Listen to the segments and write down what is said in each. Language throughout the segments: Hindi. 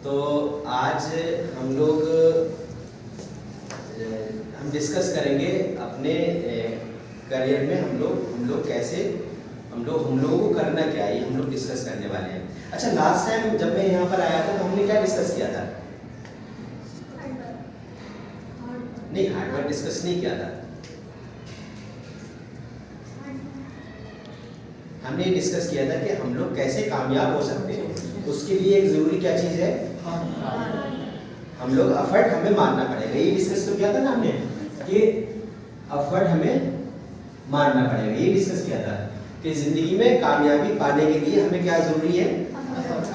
तो आज हम लोग डिस्कस करेंगे अपने करियर में हम लोग कैसे हम लोगों को करना क्या है, ये हम लोग डिस्कस करने वाले हैं। अच्छा, लास्ट टाइम जब मैं यहाँ पर आया था तो हमने क्या डिस्कस किया था? नहीं, हार्डवर्क डिस्कस नहीं किया था। हमने डिस्कस किया था कि हम लोग कैसे कामयाब हो सकते हैं। उसके लिए एक जरूरी क्या चीज है? हम लोग एफर्ट हमें मारना पड़ेगा। ये डिस्कस तो किया था ना हमने कि एफर्ट हमें मारना पड़ेगा। ये डिस्कस किया था कि जिंदगी में कामयाबी पाने के लिए हमें क्या जरूरी है?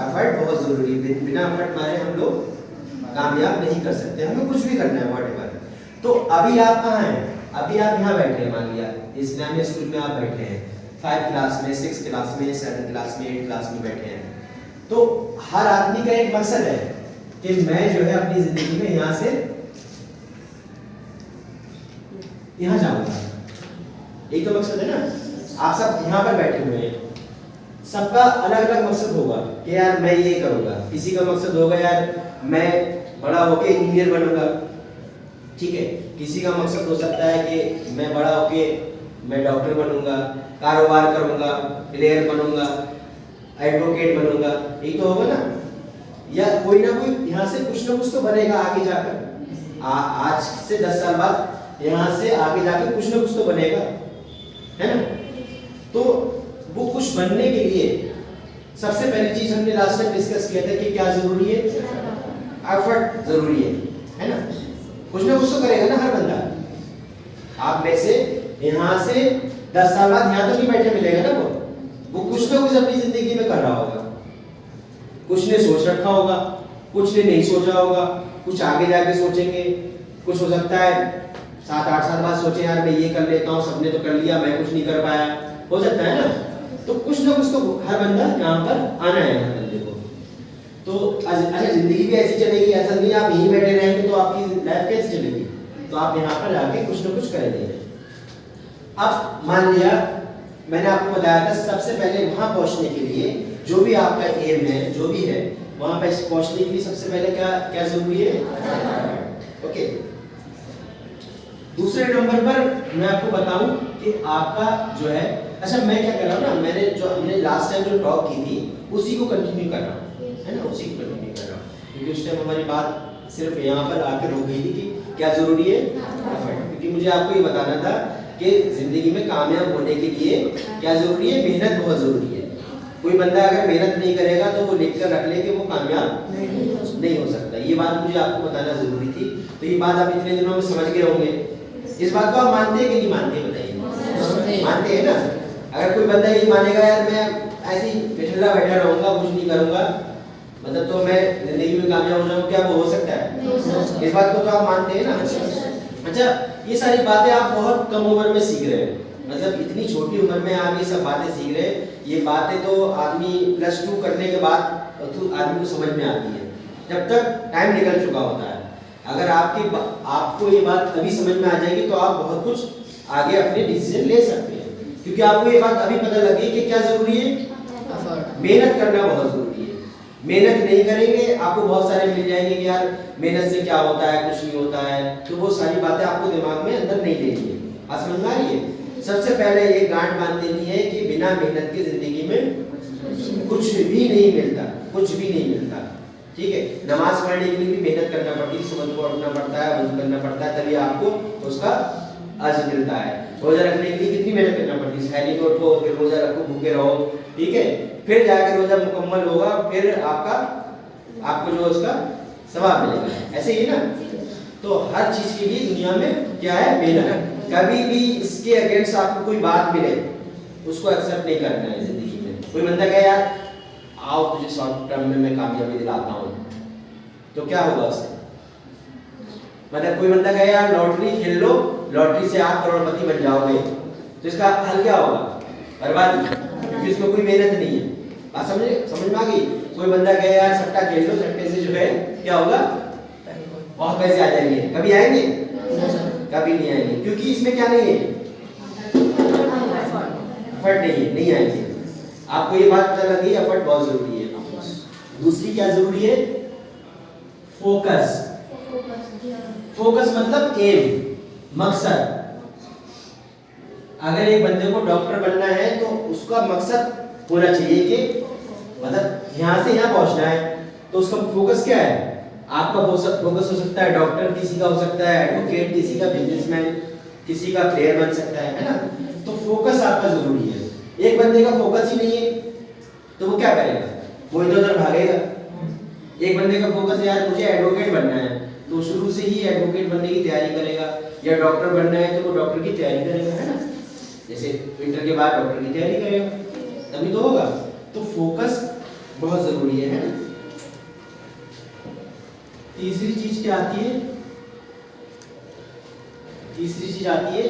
एफर्ट बहुत जरूरी है। बिना एफर्ट मारे हम लोग कामयाब नहीं कर सकते। हमें कुछ भी करना है, व्हाटएवर। तो अभी आप कहाँ हैं? अभी आप यहाँ बैठे हैं। मान लिया इस्लामिक स्कूल में आप बैठे हैं, 5 क्लास में, 6 क्लास में, 7 क्लास में, 8 क्लास में बैठे हैं। तो हर आदमी का एक मकसद है कि मैं जो है अपनी जिंदगी में यहाँ से यहाँ जाऊंगा। यही तो मकसद है ना। आप सब यहाँ पर बैठे हुए हैं, सबका अलग अलग मकसद होगा कि यार मैं ये करूंगा। किसी का मकसद होगा यार मैं बड़ा होके इंजीनियर बनूंगा, ठीक है। किसी का मकसद हो सकता है कि मैं बड़ा होके मैं डॉक्टर बनूंगा, कारोबार करूंगा, प्लेयर बनूंगा, एडवोकेट बनूंगा। यही तो होगा ना। या कोई ना कोई यहाँ से कुछ ना कुछ तो बनेगा आगे जाकर। आज से 10 साल बाद यहाँ से आगे जाकर कुछ ना कुछ तो बनेगा, है ना। तो वो कुछ बनने के लिए सबसे पहली चीज हमने लास्ट टाइम डिस्कस किया था कि क्या जरूरी है? एफर्ट जरूरी है ना। कुछ ना कुछ तो करेगा ना हर बंदा। आप में से यहाँ से 10 साल बाद यहाँ तो नहीं बैठे मिलेगा ना। वो कुछ ना कुछ अपनी जिंदगी में कर रहा होगा। कुछ ने सोच रखा होगा, कुछ ने नहीं सोचा होगा, कुछ आगे जाके सोचेंगे। कुछ हो सकता है 7-8 साल बाद सोचे यार मैं ये कर लेता हूँ, सबने तो कर लिया, मैं कुछ नहीं कर पाया। हो सकता है ना। तो कुछ ना कुछ तो हर बंदा यहाँ पर आना है, हर बंदे को। तो अच्छा, जिंदगी भी ऐसी चलेगी। ऐसा नहीं आप यहीं बैठे रहेंगे तो आपकी लाइफ कैसे चलेगी? तो आप यहाँ पर आके कुछ ना कुछ करेंगे। अब मान लिया मैंने आपको बताया था सबसे पहले वहां पहुंचने के लिए जो भी आपका एम है, जो भी है, वहां पर पहुंचने के लिए सबसे पहले क्या जरूरी है? ओके। दूसरे नंबर पर मैं आपको बताऊं कि आपका जो है, अच्छा मैं क्या कर रहा हूँ ना, मैंने जो हमने लास्ट टाइम जो टॉक की थी उसी को कंटिन्यू कर रहा हूँ, है ना। उसी को कंटिन्यू कर रहा हूँ क्योंकि उस टाइम हमारी बात सिर्फ यहाँ पर आकर रुक गई थी कि क्या जरूरी है? क्योंकि मुझे आपको ये बताना था कि जिंदगी में कामयाब होने के लिए क्या जरूरी है? मेहनत बहुत जरूरी है। कोई बंदा अगर मेहनत नहीं करेगा तो वो लिख कर रख ले कि वो कामयाब नहीं हो सकता। ये बात मुझे आपको बताना जरूरी थी। तो ये बात आप इतने दिनों में समझ गए होंगे। इस बात को आप मानते हैं कि नहीं मानते? बताइए। मानते हैं ना। अगर कोई बंदा ये मानेगा यार मैं ऐसे ही बेठल्ला बैठा रहूंगा, कुछ नहीं करूंगा, मतलब तो मैं जिंदगी में कामयाब हो जाऊंगा, क्या वो हो सकता है? इस बात को तो आप मानते हैं ना। अच्छा, ये सारी बातें आप बहुत कम उम्र में सीख रहे हैं। मतलब इतनी छोटी उम्र में आप ये सब बातें सीख रहे हैं। ये बातें तो आदमी +2 करने के बाद तो आदमी को समझ में आती है, जब तक टाइम निकल चुका होता है। अगर आपको ये बात अभी समझ में आ जाएगी तो आप बहुत कुछ आगे अपने डिसीजन ले सकते हैं। क्योंकि आपको ये बात अभी पता लगी कि क्या जरूरी है? मेहनत करना बहुत जरूरी है। मेहनत नहीं करेंगे आपको बहुत सारे मिल जाएंगे कि यार मेहनत से क्या होता है, कुछ नहीं होता है। तो वो सारी बातें आपको दिमाग में अंदर नहीं लेनी है। बात समझ में आ रही है? सबसे पहले ये गांठ बांध देनी है कि बिना मेहनत की जिंदगी में कुछ भी नहीं मिलता, कुछ भी नहीं मिलता, ठीक है। नमाज पढ़ने के लिए भी मेहनत करना पड़ती है, सुबह को उठना पड़ता है, वज़ू करना पड़ता है, तभी आपको उसका अज्र मिलता है। रोजा रखने के लिए कितनी मेहनत करना पड़ती है? पहले तो उठो, फिर रोजा रखो, भूखे रहो, ठीक है। फिर जाके रोजा मुकम्मल होगा, फिर आपको जो उसका सवाब मिलेगा। ऐसे ही ना। तो हर चीज के लिए दुनिया में क्या है? मेहनत। कभी भी इसके अगेंस्ट आपको कोई बात मिले उसको एक्सेप्ट नहीं करना है जिंदगी में। कोई बंदा कहे यार आओ तुझे शॉर्ट टर्म में मैं कामयाबी दिलाता हूँ, तो क्या होगा उससे? मतलब कोई बंदा कहे यार लॉटरी खेल लो, लॉटरी से आप करोड़पति बन जाओगे, तो इसका हल क्या होगा? बर्बादी, क्योंकि इसमें कोई मेहनत नहीं है। बात समझ में आ गई? कोई बंदा कहे यार सट्टा खेल लो, सट्टे से जो है क्या होगा? बहुत पैसे आ जाएंगे। कभी आएंगे? कभी नहीं आएंगे, क्योंकि इसमें क्या नहीं है? एफर्ट नहीं आएंगे। आपको ये बात पता लगी, एफर्ट बहुत जरूरी है। दूसरी क्या जरूरी है? फोकस, फोकस मतलब एम, मकसद। अगर एक बंदे को डॉक्टर बनना है तो उसका मकसद होना चाहिए कि मतलब यहाँ से यहाँ पहुँचना है, तो उसका फोकस क्या है? आपका फोकस हो सकता है डॉक्टर, किसी का हो सकता है एडवोकेट, किसी का बिजनेसमैन, किसी का प्लेयर बन सकता है ना। तो फोकस आपका जरूरी है। एक बंदे का फोकस ही नहीं है तो वो क्या करेगा? वो इधर उधर भागेगा। एक बंदे का फोकस है यार मुझे एडवोकेट बनना है, तो शुरू से ही एडवोकेट बनने की तैयारी करेगा, या डॉक्टर बनना है तो वो डॉक्टर की तैयारी करेगा, है ना। जैसे इंटर के बाद डॉक्टर की तैयारी करेगा तभी तो होगा। तो फोकस बहुत जरूरी है ना। तीसरी चीज क्या आती है? तीसरी चीज आती है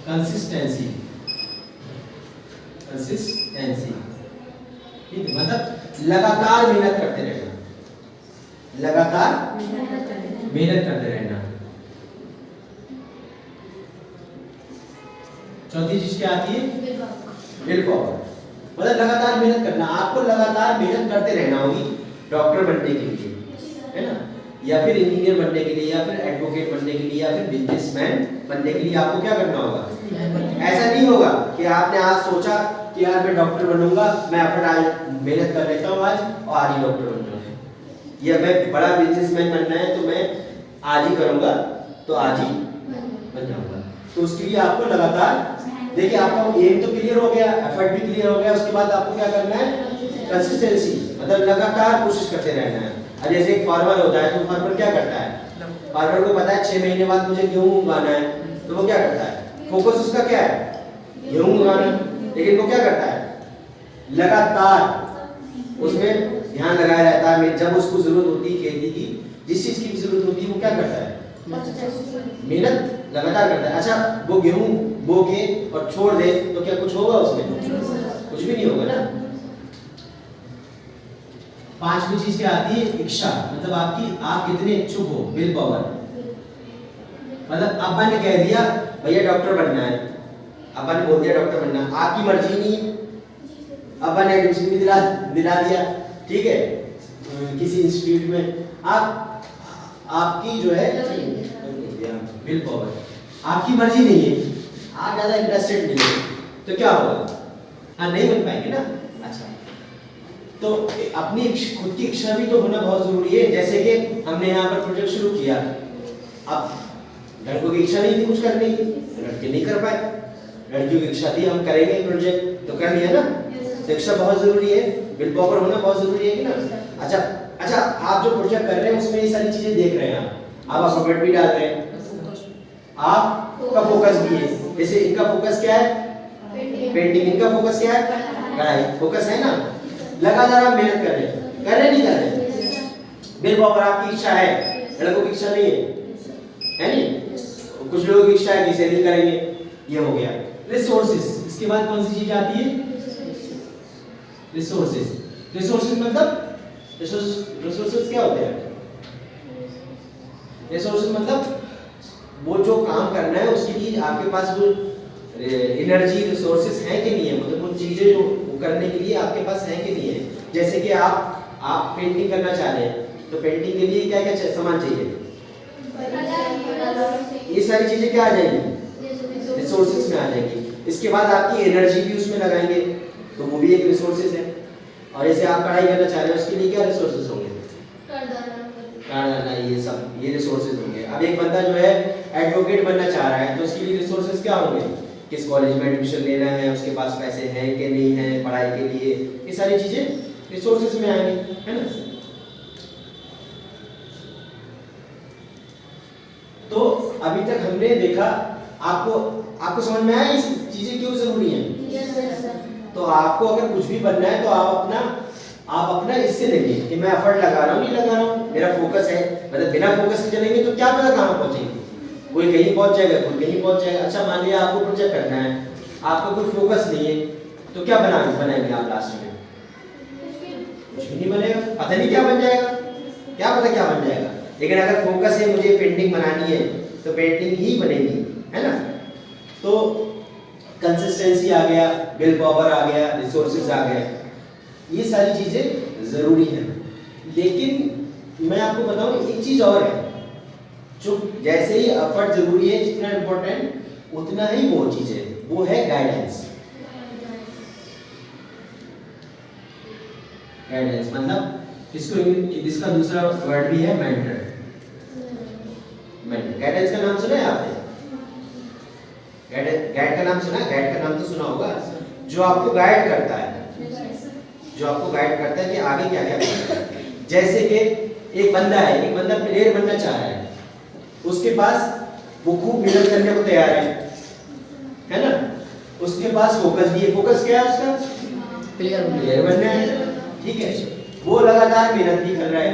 कंसिस्टेंसी। कंसिस्टेंसी ठीक है, मतलब लगातार मेहनत करते रहना, लगातार मेहनत करते रहना। चौथी चीज क्या आती है? विल पावर, मतलब लगातार मेहनत करना। आपको लगातार मेहनत करते रहना होगी डॉक्टर बनने के लिए, है ना, या फिर इंजीनियर बनने के लिए, या फिर एडवोकेट बनने के लिए, या फिर बिजनेसमैन बनने के लिए। आपको क्या करना होगा? ऐसा नहीं होगा कि आपने आज सोचा कि यार मैं डॉक्टर बनूंगा, मैं अपना मेहनत कर लेता हूँ आज और आज ही डॉक्टर बन जाऊंगा, या मैं बड़ा बिजनेसमैन बनना है तो मैं आज ही करूंगा तो आज ही बन जाऊंगा। तो उसके लिए आपको लगातार, देखिए आपका एम तो क्लियर हो गया, एफर्ट भी क्लियर हो गया, उसके बाद आपको क्या करना है? कंसिस्टेंसी, मतलब लगातार कोशिश करते रहना है। अब जैसे एक फार्मर होता है तो फार्मर क्या करता है? फार्मर को पता है 6 महीने बाद मुझे गेहूं उगाना है, तो वो क्या करता है? फोकस उसका क्या है? गेहूं उगाना। लेकिन वो क्या करता है? लगातार उसमें ध्यान लगाया रहता है। जब उसको जरूरत होती है खेती की, जिस चीज की भी जरूरत होती है, वो क्या करता है? मेहनत लगातार करता है। अच्छा, वो गेहूं बो के और छोड़ दे तो क्या कुछ होगा उसमें? कुछ भी नहीं होगा ना। पांचवी चीज क्या आती है? इच्छा, मतलब आप कितने इच्छुक हो, विल पावर। मतलब अब्बा ने कह दिया भैया डॉक्टर बनना है, अब्बा ने बोल दिया डॉक्टर बनना, आपकी मर्जी नहीं है, अब्बा ने एडमिशन भी दिला दिया, ठीक है, किसी इंस्टीट्यूट में। आपकी जो है विल पावर, आपकी मर्जी नहीं है, आप ज्यादा इंटरेस्टेड नहीं है, तो क्या होगा? हाँ, नहीं बन पाएंगे ना। अच्छा, तो अपनी खुद की इच्छा भी तो होना बहुत जरूरी है। जैसे कि हमने यहाँ पर प्रोजेक्ट शुरू किया, अब लड़कों की इच्छा नहीं थी कुछ करने की, लड़के नहीं कर पाए, लड़कियों की इच्छा थी हम करेंगे प्रोजेक्ट, तो कर लिया ना। तो इच्छा बहुत जरूरी है, विल पावर होना बहुत जरूरी है कि ना। अच्छा, आप जो प्रोजेक्ट कर रहे हैं उसमें ये सारी चीजें देख रहे हैं, आप अल्फाबेट भी डाल रहे हैं, आपका फोकस भी है। जैसे इनका फोकस क्या है? पेंटिंग। इनका फोकस क्या है? कढ़ाई। फोकस है ना। लगातार आप मेहनत कर रहे हैं नहीं कर रहे? विल पावर, आपकी इच्छा है, लड़कों की इच्छा नहीं है नहीं। कुछ लोगों की इच्छा है कि सेलिंग करेंगे, ये हो गया। रिसोर्सेज, इसके बाद कौन सी चीज आती है? रिसोर्सेज। रिसोर्सेज मतलब रिसोर्सेज क्या होते हैं? रिसोर्सेज मतलब वो जो काम करना है उसके लिए आपके पास वो एनर्जी, रिसोर्सेज है कि नहीं है, मतलब वो चीजें जो करने के लिए आपके पास है कि नहीं है। जैसे कि आप पेंटिंग करना चाह रहे हैं, तो पेंटिंग के लिए क्या क्या सामान चाहिए? ये सारी चीजें क्या आ जाएंगी? रिसोर्सेज में आ जाएंगी। इसके बाद आपकी एनर्जी भी उसमें लगाएंगे, तो वो भी एक रिसोर्सेज है। और जैसे आप पढ़ाई करना चाह रहे हैं, उसके लिए क्या रिसोर्सेज होंगे? ये रिसोर्सेज होंगे। अब एक बंदा जो है एडवोकेट बनना चाह रहा है, तो उसके लिए रिसोर्सेज क्या होंगे? किस कॉलेज में एडमिशन लेना है, उसके पास पैसे हैं कि नहीं है पढ़ाई के लिए, ये सारी चीजें रिसोर्सेज में आएंगी, है ना। तो अभी तक हमने देखा, आपको समझ में आया ये चीजें क्यों जरूरी हैं? तो आपको अगर कुछ भी बनना है तो आप अपना इससे लेंगे कि मैं एफर्ट लगा रहा हूँ नहीं लगा रहा हूँ, मेरा फोकस है। मतलब बिना फोकस के चलेंगे तो क्या पता कहाँ पहुंचेंगे, कोई कहीं पहुंच जाएगा, कोई कहीं पहुंच जाएगा। अच्छा, मान लिया आपको प्रोजेक्ट करना है, आपका कोई फोकस नहीं है, तो क्या बनाएंगे आप लास्ट में? कुछ भी नहीं बनेगा, पता नहीं क्या बन जाएगा, क्या पता क्या बन जाएगा। लेकिन अगर फोकस है मुझे पेंटिंग बनानी है तो पेंटिंग ही बनेगी, है ना। तो कंसिस्टेंसी आ गया, विल पावर आ गया, रिसोर्सेज आ गए। ये सारी चीजें जरूरी है। लेकिन मैं आपको बताऊं एक चीज और है, जो जैसे ही एफर्ट जरूरी है, जितना इम्पोर्टेंट उतना ही वो चीज है, वो है गाइडेंस। गाइडेंस मतलब इसका दूसरा वर्ड भी है मेंटर। गाइडेंस का नाम सुना है आपने? गाइड का नाम सुना है? गाइड का नाम तो सुना होगा, जो आपको गाइड करता है, जो आपको गाइड करता है कि आगे क्या क्या करना है। जैसे कि एक बंदा है, एक बंदा प्लेयर बनना चाह रहा है, उसके पास वो खूब मेहनत करने को तैयार है ना, उसके पास फोकस भी है। फोकस क्या है उसका? प्लेयर बनना है, ठीक है। वो लगातार मेहनत भी कर रहा है,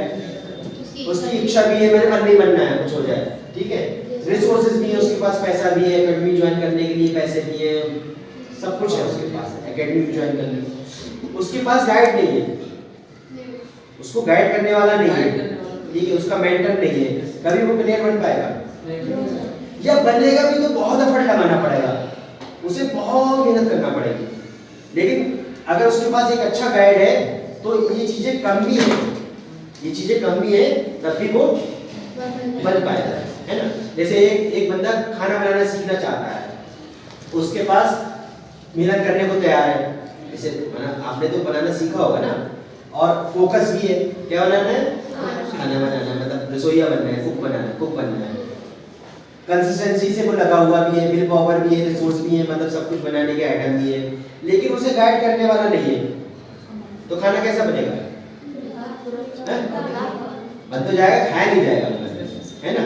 उसकी इच्छा भी है मेरे मन नहीं बनना है, कुछ हो जाए, ठीक है। रिसोर्सेज भी है उसके पास, पैसा भी है, एकेडमी ज्वाइन करने के लिए पैसे भी है, सब कुछ है उसके पास, एकेडमी ज्वाइन करने। उसके पास गाइड नहीं है, उसको गाइड करने वाला नहीं है, ठीक है, उसका मेंटर नहीं है, कभी वो प्लेयर बन पाएगा? या बनेगा भी तो बहुत एफर्ट लगाना पड़ेगा, उसे बहुत मेहनत करना पड़ेगी। लेकिन अगर उसके पास एक अच्छा गाइड है तो ये चीजें कम भी है, ये चीजें कम भी है, तब भी वो बन पाएगा, है ना। जैसे एक बंदा खाना बनाना सीखना चाहता है, उसके पास मेहनत करने को तैयार है, जैसे आपने तो बनाना सीखा होगा ना, और फोकस भी है, क्या बनाना है? खाना बनाना, मतलब रसोईया बनना है, कुक बनना है। कंसिस्टेंसी से वो लगा हुआ भी है, विल पावर भी है, रिसोर्स भी है, मतलब सब कुछ बनाने के आइटम भी है, लेकिन उसे गाइड करने वाला नहीं है, तो खाना कैसा बनेगा? बन तो जाएगा, खाया नहीं जाएगा, है ना।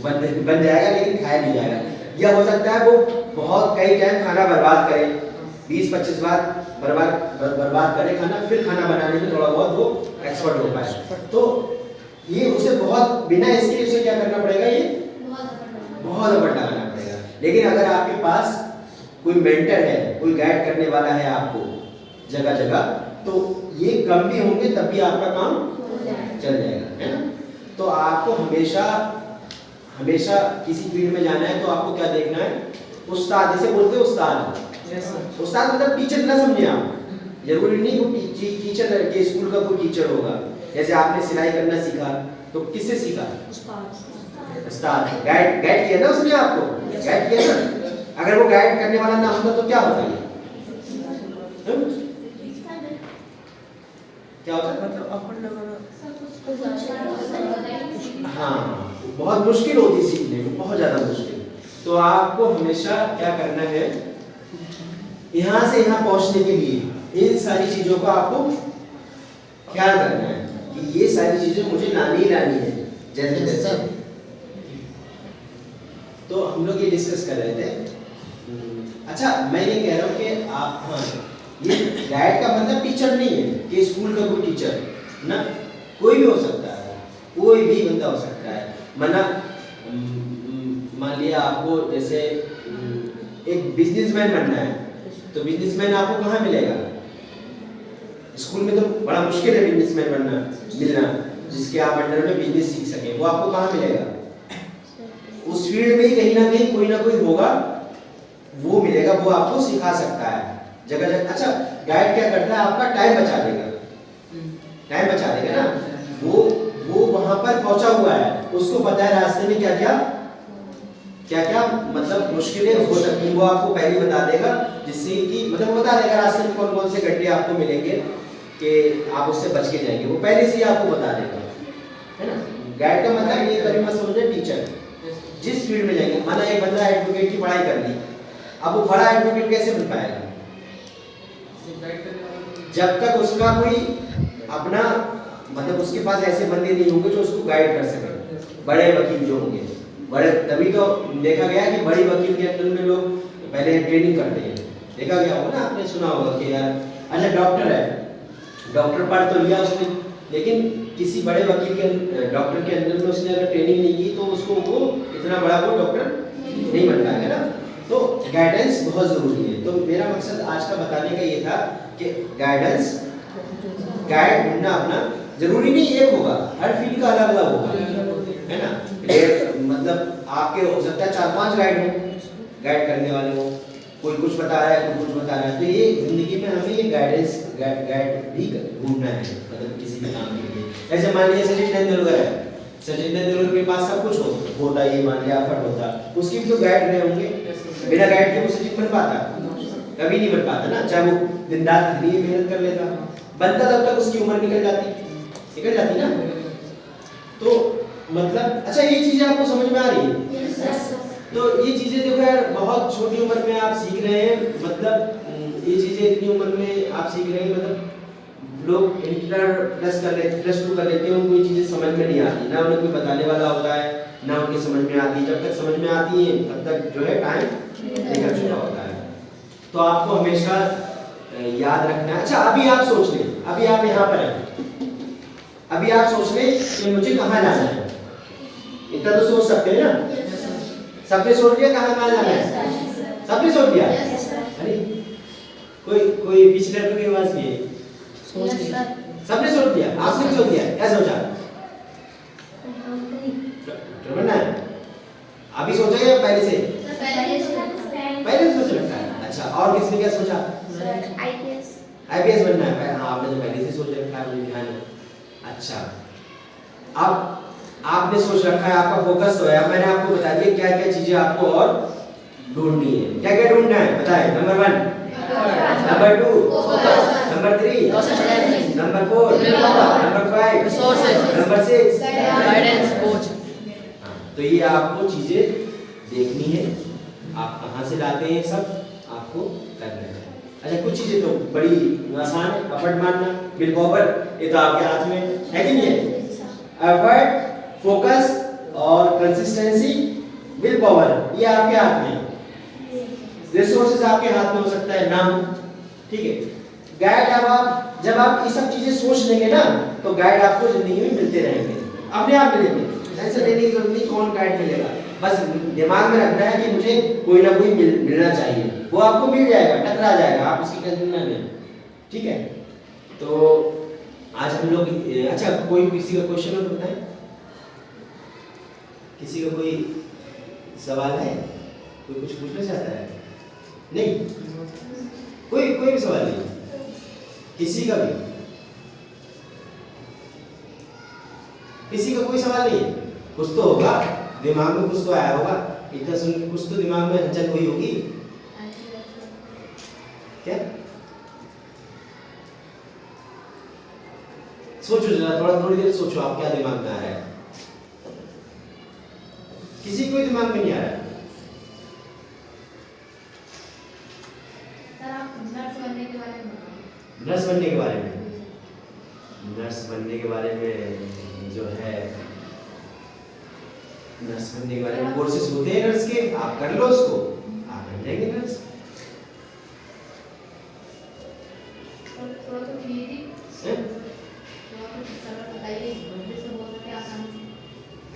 बन जाएगा लेकिन खाया नहीं जाएगा। या हो सकता है वो बहुत कई टाइम खाना बर्बाद करे, 20-25 बार बर्बाद करे खाना, फिर खाना बनाने में थोड़ा बहुत वो एक्सपर्ट हो पाए। तो ये उसे बहुत बिना इसके उसे क्या करना पड़ेगा? ये बहुत एफर्ट लगाना पड़ेगा। लेकिन अगर आपके पास कोई मेंटर है, कोई गाइड करने वाला है आपको जगह जगह, तो ये कम भी होंगे तब भी आपका काम चल जाएगा, है ना। तो आपको हमेशा किसी फील्ड में जाना है तो आपको क्या देखना है? उस्ताद, जैसे बोलते हैं उस्ताद, उस्ताद मतलब टीचर ना समझे आप, जरूरी नहीं वो टीचर के स्कूल का कोई टीचर होगा। जैसे आपने सिलाई करना सीखा तो किससे सीखा? उस्ताद, गाइड किया ना उसने आपको, गाइड किया ना। अगर वो गाइड करने वाला ना होता तो क्या होता है? क्या होता है? मतलब हाँ, बहुत मुश्किल होती सीखने में, बहुत ज्यादा मुश्किल। तो आपको हमेशा क्या करना है, यहाँ से यहाँ पहुंचने के लिए इन सारी चीजों का आपको ख्याल करना है कि ये सारी चीजें मुझे लानी ही लानी है, जैसे तो हम लोग ये डिस्कस कर रहे थे। अच्छा, मैं ये कह रहा हूँ कि आप, हाँ, ये गाइड का मतलब टीचर नहीं है कि स्कूल का कोई टीचर ना, कोई भी हो सकता है, कोई भी बंदा हो सकता है। मना मान लिया आपको जैसे एक बिजनेसमैन बनना है, तो बिजनेसमैन आपको कहाँ मिलेगा? स्कूल में तो बड़ा मुश्किल है बिजनेसमैन मिलना, जिसके आप अंडर में बिजनेस सीख सके। वो आपको कहाँ मिलेगा? उस फील्ड में ही कहीं ना कहीं कोई ना कोई होगा, वो मिलेगा, वो आपको सिखा सकता है जगह जगह। अच्छा, गाइड क्या करता है? आपका टाइम बचा देगा, टाइम बचा देगा ना। वो वहां पर पहुंचा हुआ है, उसको पता है रास्ते में क्या क्या मतलब मुश्किलें हो सकती हैं, वो आपको पहले बता देगा, जिससे कि मतलब वो बता देगा रास्ते में कौन कौन से गड्ढे आपको मिलेंगे कि आप उससे बच के जाएंगे, वो पहले से ही आपको बता देगा, है ना। गाइड का मतलब ये कभी मत समझे टीचर, जिस फील्ड में जाएंगे। माना एक बंदा एडवोकेट की पढ़ाई कर ली, अब वो बड़ा एडवोकेट कैसे बन पाएगा? जब तक उसका कोई अपना मतलब उसके पास ऐसे बंदे नहीं होंगे जो उसको गाइड कर सके, बड़े वकील जो होंगे बड़े। तभी तो देखा गया कि बड़ी वकील के अंदर में लोग पहले ट्रेनिंग करते हैं, देखा गया होगा ना, आपने सुना होगा कि यार अच्छा डॉक्टर है, डॉक्टर पढ़ तो लिया उसने, लेकिन किसी बड़े वकील के डॉक्टर के अंदर में उसने अगर ट्रेनिंग नहीं की तो उसको वो इतना बड़ा वो डॉक्टर नहीं बन पाएगा ना। तो गाइडेंस बहुत जरूरी है। तो मेरा मकसद आज का बताने का ये था कि गाइडेंस, गाइड ढूंढना अपना जरूरी नहीं एक होगा, हर फील्ड का अलग अलग होगा, है ना। मतलब आपके हो सकता है 4-5 गाइड हो, गाइड करने वाले हो, कोई कुछ बता रहा है, कोई कुछ बता रहा है। तो ये जिंदगी में हमें ये गाइड भी ढूंढना है, मतलब किसी भी काम के लिए। ऐसे मान लीजिए सचिन तेंदुलकर है, सचिन तेंदुलकर के पास सब कुछ होता, ये मान लिया एफर्ट होता, उसकी भी तो गाइड रहे होंगे। बिना गाइड के वो सचिन बन पाता? कभी नहीं बन पाता ना, चाहे वो दिन रात कितनी मेहनत कर लेता, बनता तब तक उसकी उम्र निकल जाती ना। तो मतलब अच्छा, ये चीजें आपको समझ में आ रही है? तो ये चीजें देखो यार, बहुत छोटी उम्र में आप सीख रहे हैं, मतलब ये चीजें इतनी उम्र में आप सीख रहे हैं, मतलब लोग इंटर प्लस कर लेते, प्लस 2 कर लेते हैं, उनको ये चीजें समझ में नहीं आती, ना उन्हें कोई बताने वाला होता है, ना उनके समझ में आती है। जब तक समझ में आती है तब तक जो है टाइम निकल चुका होता है। तो आपको हमेशा याद रखना है। अच्छा, अभी आप सोच लें, अभी आप यहाँ पर हैं, अभी आप सोच लें कि मुझे कहाँ जाना है, इतना तो सोच सकते हैं ना? सबने सोच लिया कहाँ जाना है? सबने सोच लिया? अरे कोई पिछले लड़कों की आवाज नहीं है, सबने सोच लिया? आपने सोच लिया? क्या सोचा? बनना है? अभी सोचा या पहले से? पहले सोच रखा है। अच्छा, और किसने क्या सोचा? आईपीएस बनना है। हाँ, आपने तो पहले से सोच रखा है, मुझे ध्यान है। अच्छा, अब आपने सोच रखा है, आपका फोकस तो है। अब मैंने आपको बता दिया क्या क्या चीजें आपको और ढूंढनी है। क्या क्या ढूंढना है बताएं? Number 1, number 2, number 3, number 4, number 5, number 6 guidance coach. तो ये आपको चीजें देखनी है, आप कहाँ से लाते हैं, सब आपको करना है। अच्छा, कुछ चीजें तो बड़ी आसान है, एफर्ट मारना, विल पावर, ये तो आपके हाथ में है कि नहीं है? एफर्ट, फोकस और कंसिस्टेंसी, विल पावर, ये आपके हाथ में है। रिसोर्सेज आपके हाथ में हो सकता है ना हो, ठीक है। गाइड जब आप ये सब चीजें सोच लेंगे ना, तो गाइड आपको जिंदगी में मिलते रहेंगे, अपने आप मिलेंगे, ऐसे लेने की जरूरत नहीं कौन गाइड मिलेगा। बस दिमाग में रखना है कि मुझे कोई ना कोई मिलना चाहिए, वो आपको मिल जाएगा, टकरा जाएगा, आप उसकी टेंशन ना लें, ठीक है। तो आज हम लोग अच्छा, कोई किसी का क्वेश्चन हो तो बताएं, किसी का कोई सवाल है, कोई कुछ पूछना चाहता है? नहीं, कोई भी सवाल नहीं, किसी का भी, किसी का कोई सवाल नहीं है? कुछ तो होगा दिमाग में, कुछ तो आया होगा, इतना सुन के कुछ तो दिमाग में हलचल हुई होगी। क्या सोचो जरा, थोड़ी देर सोचो, आप क्या दिमाग में आ रहा है? किसी कोई दिमाग में नहीं आ रहा है? नर्स बनने के बारे में, नर्स बनने के बारे में जो है, नर्स बनने के बारे में कोर्सेज होते हैं नर्स के, आप कर लो उसको, आप बन जाएंगे नर्स।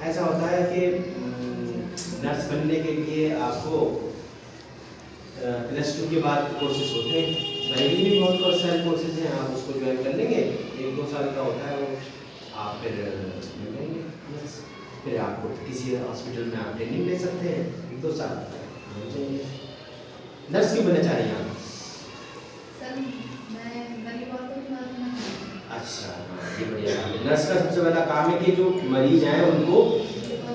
ऐसा होता है कि नर्स बनने के लिए आपको +2 के बाद कोर्सेज होते हैं, बरेली में बहुत सारे कोर्सेज हैं, आप उसको ज्वाइन कर लेंगे, 1-2 साल का होता है वो, आप फिर मिल जाएंगे नर्स, फिर आपको किसी हॉस्पिटल में आप ट्रेनिंग ले सकते हैं, 1-2 साल हो जाएंगे। नर्स क्यों बनना चाह रही हैं आप? अच्छा, ये बढ़िया काम है। नर्स का सबसे बड़ा काम है कि जो मरीज हैं उनको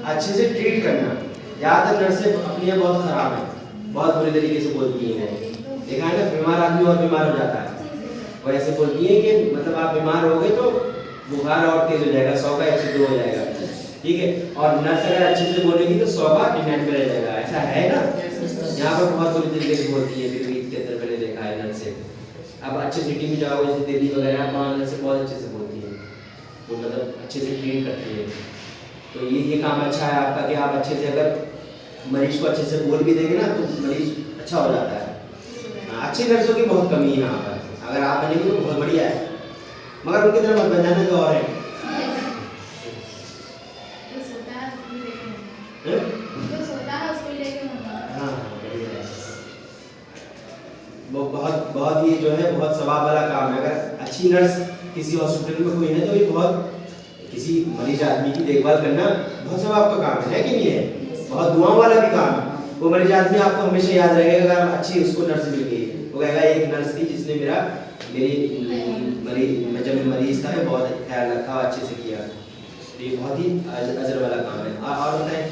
अच्छे से ट्रीट करना। ज़्यादातर नर्सें अपनी बहुत खराब है, बहुत बुरी तरीके से बोलती हैं, देखा है ना, बीमार आदमी और बीमार हो जाता है, वो ऐसे बोलती है कि मतलब आप बीमार हो गए तो बुखार और तेज हो जाएगा, 100 का 102 हो जाएगा, ठीक है। और नर्स अगर अच्छे से बोलेगी तो 100 का 99 पे रह जाएगा, ऐसा है ना। यहाँ पर बहुत बुरी तरीके से बोलती है, फिर के अंदर मैंने देखा है नर्स से। अब अच्छे सिटी में जाओ, जैसे दिल्ली वगैरह, वहाँ नर्सें बहुत अच्छे से बोलती है, वो मतलब अच्छे से ट्रीट करती है। तो ये काम अच्छा है आपका कि आप अच्छे से अगर मरीज को अच्छे से बोल भी देंगे ना तो मरीज अच्छा हो जाता है। अच्छी नर्सों की बहुत कमी है यहाँ पर, अगर आप बनेंगे तो बहुत बढ़िया है, मगर उनकी तरह मत बन जाना जो और है। हाँ, बढ़िया है, वो बहुत ये जो है बहुत सवाब वाला काम है। अगर अच्छी नर्स किसी हॉस्पिटल में कोई है तो ये बहुत, किसी मरीज आदमी की देखभाल करना बहुत सवाब का काम है कि नहीं है? बहुत दुआओं वाला भी काम है। वो मरीज आदमी आपको हमेशा याद रहेगा अगर आप अच्छी उसको नर्स मिल गई। वो कहेगा एक नर्स थी जिसने मेरी जब मरीज था बहुत ख्याल रखा, अच्छे से किया। ये बहुत ही अजर वाला काम है। और बताएं,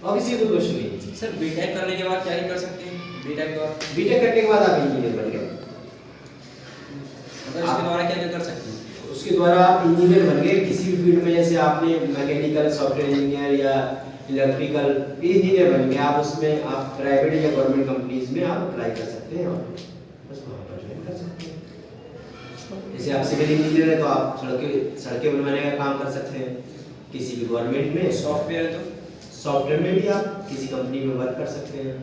और किसी को कुछ नहीं। सर बीटेक करने के बाद क्या कर सकते हैं? बीटेक करने के बाद आप इंजीनियर बन गए। उसके द्वारा क्या कर सकते हैं? उसके द्वारा आप इंजीनियर बन गए किसी भी फील्ड में, जैसे आपने मैकेनिकल, सॉफ्टवेयर इंजीनियर या इलेक्ट्रिकल इंजीनियर बन गए, आप उसमें आप प्राइवेट या गवर्नमेंट कंपनीज में आप अप्लाई कर सकते हैं और बस वहाँ पर ज्वाइन कर सकते हैं। जैसे आप सिविल इंजीनियर है तो आप सड़कें बनवाने का काम कर सकते हैं किसी भी गवर्नमेंट में। सॉफ्टवेयर में भी आप किसी कंपनी में वर्क कर सकते हैं।